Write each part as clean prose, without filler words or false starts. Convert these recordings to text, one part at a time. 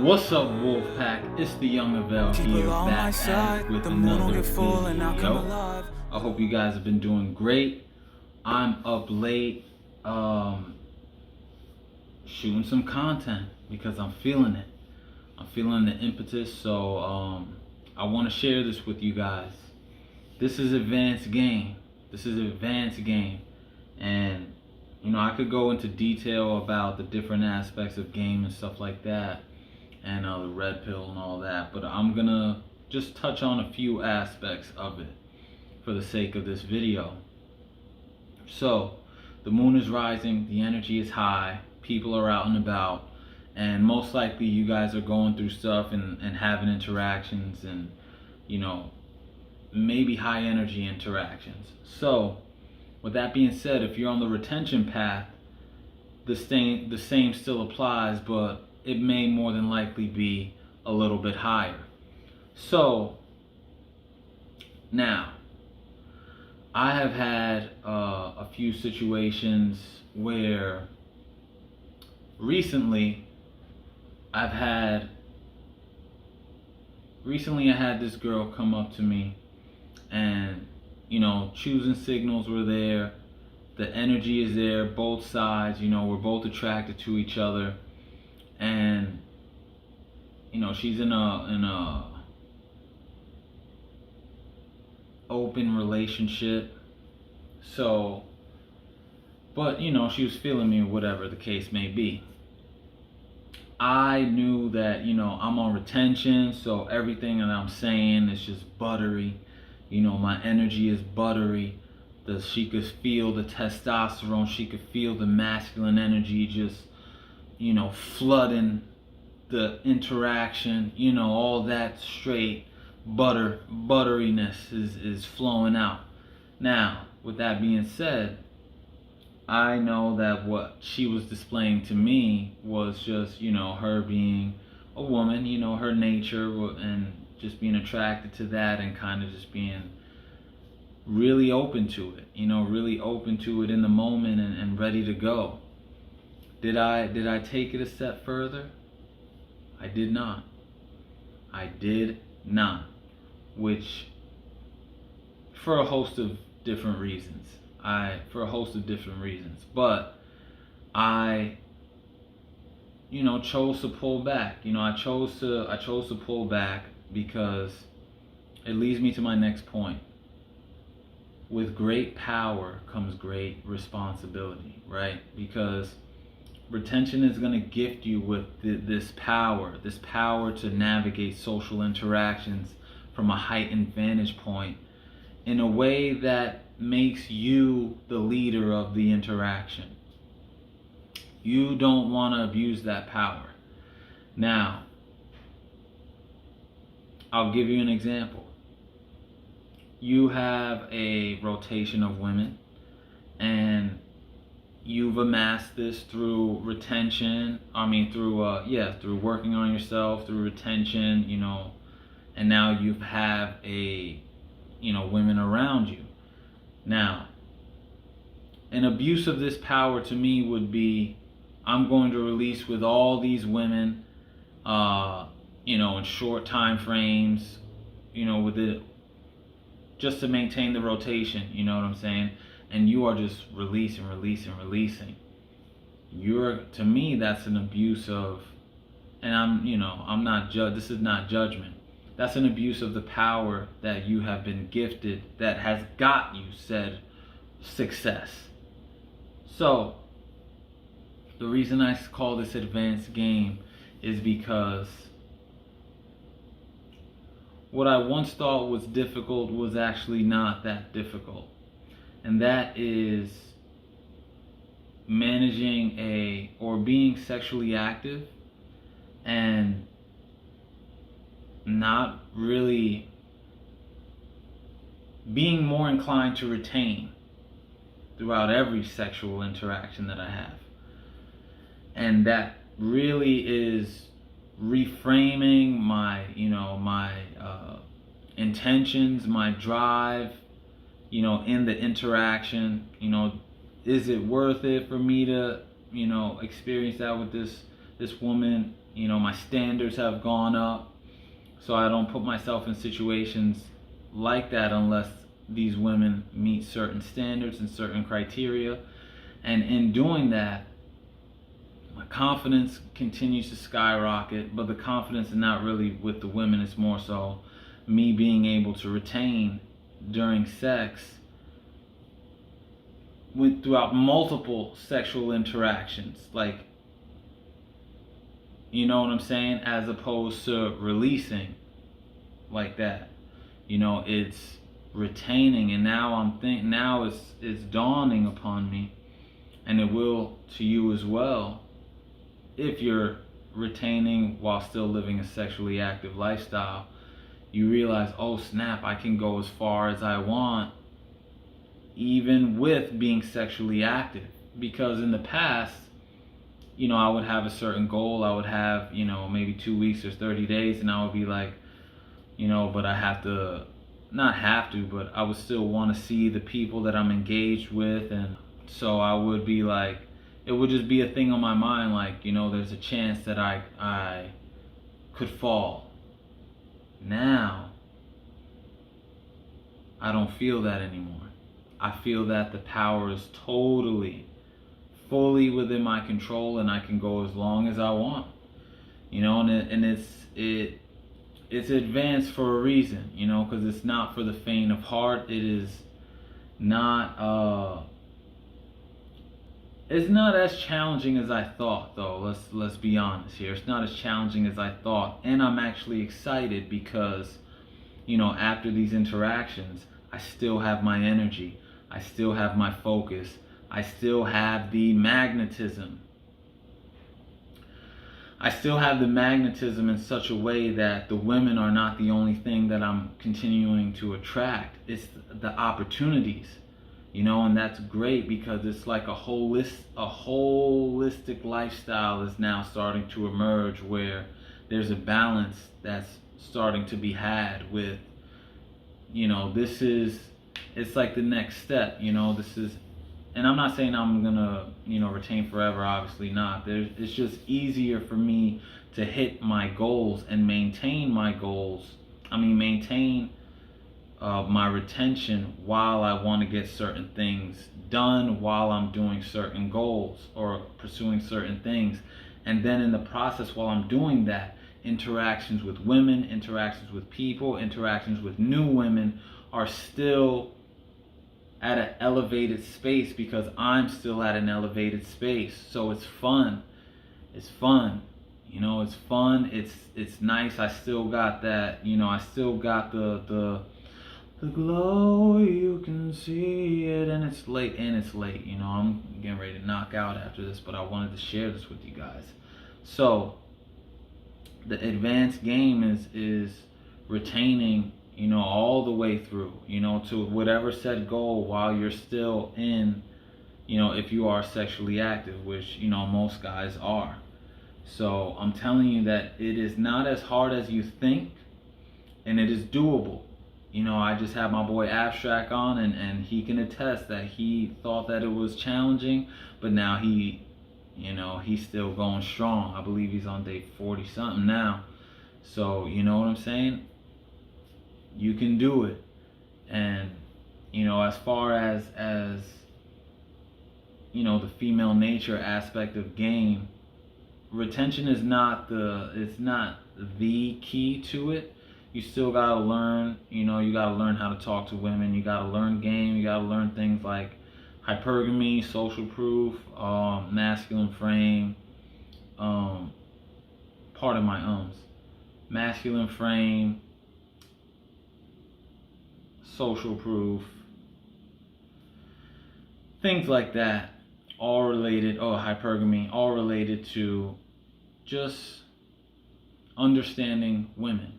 What's up, Wolfpack? It's the Yungavelle here, back at it with another video. I hope you guys have been doing great. I'm up late, shooting some content because I'm feeling it. I'm feeling the impetus, so I want to share this with you guys. This is advanced game. And I could go into detail about the different aspects of game and stuff like that, and the red pill and all that, but I'm gonna just touch on a few aspects of it for the sake of this video. So the moon is rising, the energy is high, people are out and about, and most likely you guys are going through stuff and having interactions, and maybe high energy interactions. So with that being said, if you're on the retention path, the same still applies, but it may more than likely be a little bit higher. So now, I have had a few situations where recently I had this girl come up to me, and choosing signals were there, the energy is there, both sides, we're both attracted to each other, and she's in a open relationship. So, but she was feeling me, or whatever the case may be. I knew that I'm on retention, so everything that I'm saying is just buttery. My energy is buttery. She could feel the testosterone, she could feel the masculine energy just flooding the interaction, all that straight butteriness is flowing out. Now, with that being said, I know that what she was displaying to me was just, her being a woman, her nature, and just being attracted to that, and kind of just being really open to it, really open to it in the moment, and ready to go. Did I take it a step further? I did not. Which, for a host of different reasons. But I chose to pull back. I chose to pull back because it leads me to my next point. With great power comes great responsibility, right? Because retention is going to gift you with this power to navigate social interactions from a heightened vantage point in a way that makes you the leader of the interaction. You don't want to abuse that power. Now, I'll give you an example. You have a rotation of women, and you've amassed this through retention. Through working on yourself, through retention, and now you have women around you. Now, an abuse of this power to me would be, I'm going to release with all these women, in short time frames, with it, just to maintain the rotation, you know what I'm saying? And you are just releasing. To me, that's an abuse of, and I'm not this is not judgment. That's an abuse of the power that you have been gifted, that has got you said success. So, the reason I call this advanced game is because what I once thought was difficult was actually not that difficult. And that is managing or being sexually active and not really being more inclined to retain throughout every sexual interaction that I have. And that really is reframing my intentions, my drive, in the interaction. Is it worth it for me to, experience that with this this woman, my standards have gone up. So I don't put myself in situations like that unless these women meet certain standards and certain criteria. And in doing that, my confidence continues to skyrocket, but the confidence is not really with the women, it's more so me being able to retain during sex throughout multiple sexual interactions, like, you know what I'm saying, as opposed to releasing like that. It's retaining, and now it's dawning upon me, and it will to you as well, if you're retaining while still living a sexually active lifestyle. You realize, oh snap, I can go as far as I want even with being sexually active. Because in the past, I would have a certain goal. I would have, maybe 2 weeks or 30 days, and I would be like, but I have to, not have to, but I would still want to see the people that I'm engaged with. And so I would be like, it would just be a thing on my mind, like, there's a chance that I could fall. Now, I don't feel that anymore. I feel that the power is totally, fully within my control, and I can go as long as I want. And it's advanced for a reason, because it's not for the faint of heart. It is not it's not as challenging as I thought, though. Let's be honest here. It's not as challenging as I thought, and I'm actually excited because, after these interactions, I still have my energy. I still have my focus. I still have the magnetism. I still have the magnetism in such a way that the women are not the only thing that I'm continuing to attract. It's the opportunities, and that's great because it's like a holistic lifestyle is now starting to emerge, where there's a balance that's starting to be had with, it's like the next step, this is, and I'm not saying I'm gonna, retain forever, obviously not. It's just easier for me to hit my goals and maintain my goals. Maintain my retention while I want to get certain things done, while I'm doing certain goals or pursuing certain things. And then in the process, while I'm doing that, interactions with women, interactions with people, interactions with new women are still at an elevated space because I'm still at an elevated space. So it's fun. It's fun. It's fun. It's nice. I still got that, I still got the glow, you can see it, and it's late, I'm getting ready to knock out after this, but I wanted to share this with you guys. So the advanced game is retaining, all the way through, to whatever set goal while you're still in, if you are sexually active, which, most guys are. So I'm telling you that it is not as hard as you think, and it is doable. I just had my boy Abstract on, and he can attest that he thought that it was challenging, but now he's still going strong. I believe he's on day 40 something now. So, you know what I'm saying? You can do it. And, as far as the female nature aspect of game, retention is not the key to it. You still gotta learn, you gotta learn how to talk to women. You gotta learn game. You gotta learn things like hypergamy, social proof, masculine frame, masculine frame, social proof, things like that, all related, hypergamy, all related to just understanding women.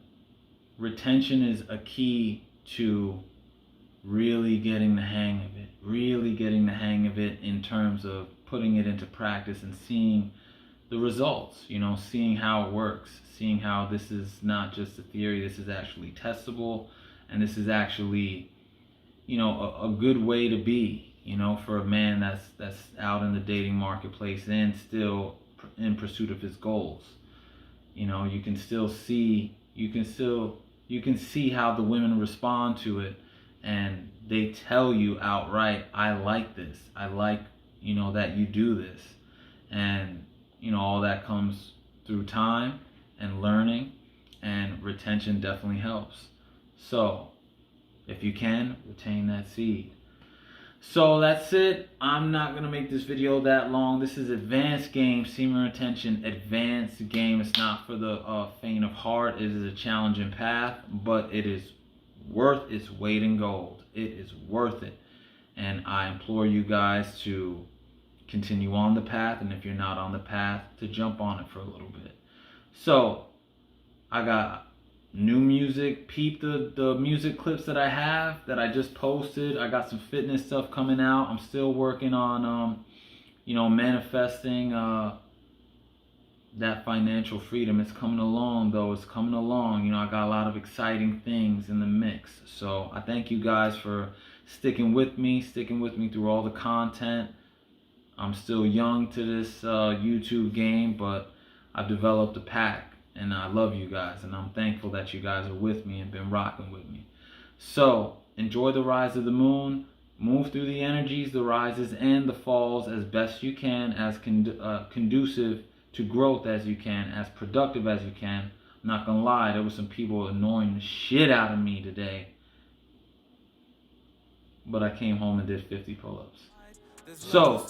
Retention is a key to really getting the hang of it in terms of putting it into practice and seeing the results, seeing how it works, seeing how this is not just a theory, this is actually testable, and this is actually, a good way to be, for a man that's out in the dating marketplace and still in pursuit of his goals. You know, you can see how the women respond to it, and they tell you outright, I like this. I like, you know, that you do this. And, you know, all that comes through time and learning, and retention definitely helps. So, if you can, retain that seed. So that's it. I'm not going to make this video that long. This is advanced game, semen retention, advanced game. It's not for the faint of heart. It is a challenging path, but it is worth its weight in gold. It is worth it. And I implore you guys to continue on the path, and if you're not on the path, to jump on it for a little bit. So, I got new music. Peep the music clips that I have that I just posted. I got some fitness stuff coming out. I'm still working on you know, manifesting that financial freedom. It's coming along though. It's coming along. You know, I got a lot of exciting things in the mix. So I thank you guys for sticking with me through all the content. I'm still young to this YouTube game, but I've developed a pack. And I love you guys, and I'm thankful that you guys are with me and been rocking with me. So, enjoy the rise of the moon. Move through the energies, the rises and the falls as best you can, as conducive to growth as you can, as productive as you can. I'm not gonna lie, there were some people annoying the shit out of me today. But I came home and did 50 pull-ups. So,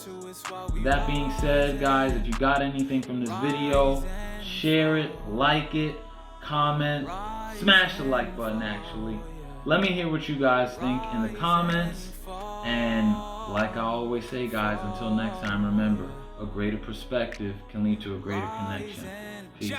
that being said, guys, if you got anything from this video, share it, like it, comment, smash the like button actually. Let me hear what you guys think in the comments. And like I always say, guys, until next time, remember, a greater perspective can lead to a greater connection. Peace.